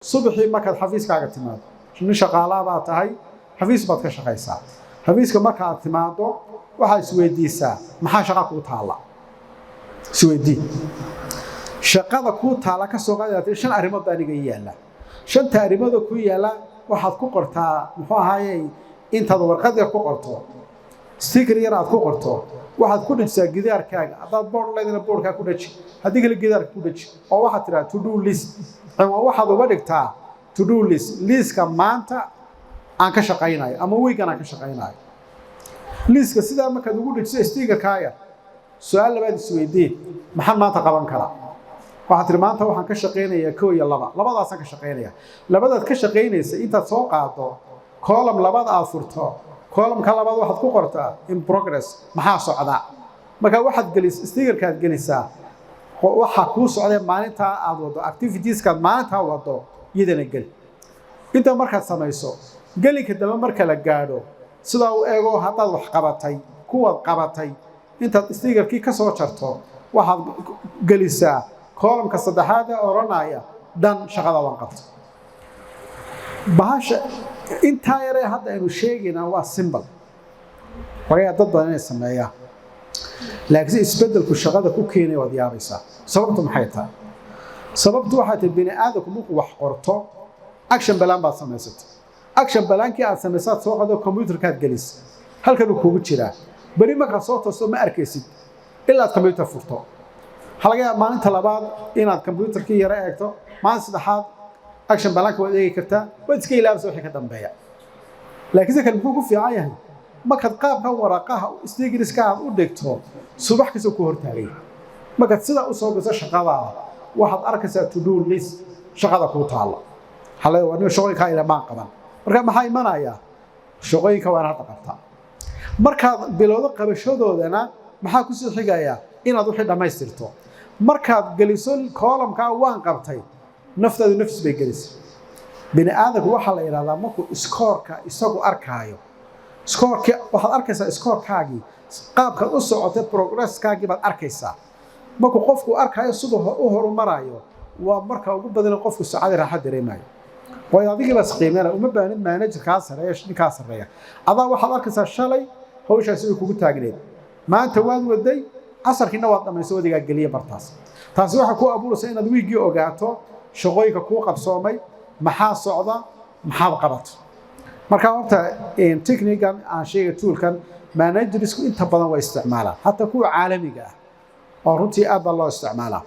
صبحي ما كان حفيز كاغتماد شنو شقاله با tahay حفيز baad ka shaqeysaa حفيزka marka aad timaado waxa isweydiisaa maxaa shaqo ku taala isweydii shaqada ku taala ka soo qaadaatay shan arrimood aniga yaala shan arrimood ku yaala waxaad ku qortaa muxuu ahaayay intaad warqadda ku qorto sticker yar aad ku qorto waxaad ku dhisaa gidaarkaaga hadaad board leedana boardka ku dhaji hadii kale gidaarka ku dhaji oo waxaad tiraa to do list ama waxaad uga dhigtaa to do listka maanta aan ka shaqeynayo ama weekend aan ka shaqeynayo listka sida markaad ugu dhajiso stickerkaaga su'aal labaad isweydii maxaan maanta qaban karaa waxaad tiraa maanta waxaan ka shaqeynayaa 1 iyo 2 labadaas aan ka shaqeynayaa labadaad ka shaqeynaysa intaad soo qaado column labada aad furto column ka labaad waxaad ku qortaa in progress maxaa socda marka waxaad gelisaa stickerkaad gelisaa waxa ku socday maalinta aad wado activitieskan maalinta wado yidana gal inta markaad samayso galinka daba marka la gaadho sida uu eego hadaad wax qabatay kuwad qabatay inta stickerkii ka soo jarto waxaad gelisaa column ka saddexaad ee oranaya dan shaqada waan qabto bahasha inta yare hadda aynu sheegayna waa symbol waxa dad badan ay sameeyaan laakiin isbeddelku shaqada ku keenay wad yaabaysaa sababtu maxay tahay sababtu waxa tahay bini aadamku markuu wax qorto action plan baad samaysatay action plan-kii aad samaysaad soo qado computerkaad gelis halkan uu kugu jiraa bari marka soo tooso ma arkaysid ilaa computer furto halaga maalinta labaad inaad computerkii yara eegto maalinta saddexaad action plan-ka waad eegi kartaa waad iska ilaabso wixii ka dambeeya laakiin se kan muxuu ku fiican yahay markaad qaabkan waraqaha stickerska aad u dhigto subax kasta ku hortaagay markaad sida u soo gasho shaqadaada waxaad arkaysaa to do list shaqada ku taala halay waa shaqooyinka ila ma qaban marka maxay imanaya shaqooyinka waa hadda qabta markaad bilowdo qabashadoodana maxaa ku soo xigaya inaad wixii dhamaystirto markaad geliso column-ka waan qabtay naftaadu nafs bay gelisay bini aadamku waxa la yiraahdaa markuu score-ka isagu arkaayo score-ka waxaad arkaysaa score-kaagii qaabka u socotay progress-kaagii baad arkaysaa markuu qofku arkaayo sidoo u horumarayo waa marka ugu badan qofku saacad raaxad dareemayo way adiga bas qiimeena uma baahnid manager ka sareeyo ninka sareeya adaa waxaad arkaysaa shalay hawshaasi ay kugu taagneed maanta waad waday casarkiina waad dhamayso wadiga galiya bartaas taasi waxa ku abuuraysaa inaad wiigii ogaato shaqooyinka ku qabsoomay maxaa socda maxaa qabato marka horta technique-gan aan sheegay tool-kan managersku inta badan way isticmaalaan hatta kuwa caalamiga ah oo runtii aad baa loo isticmaalaa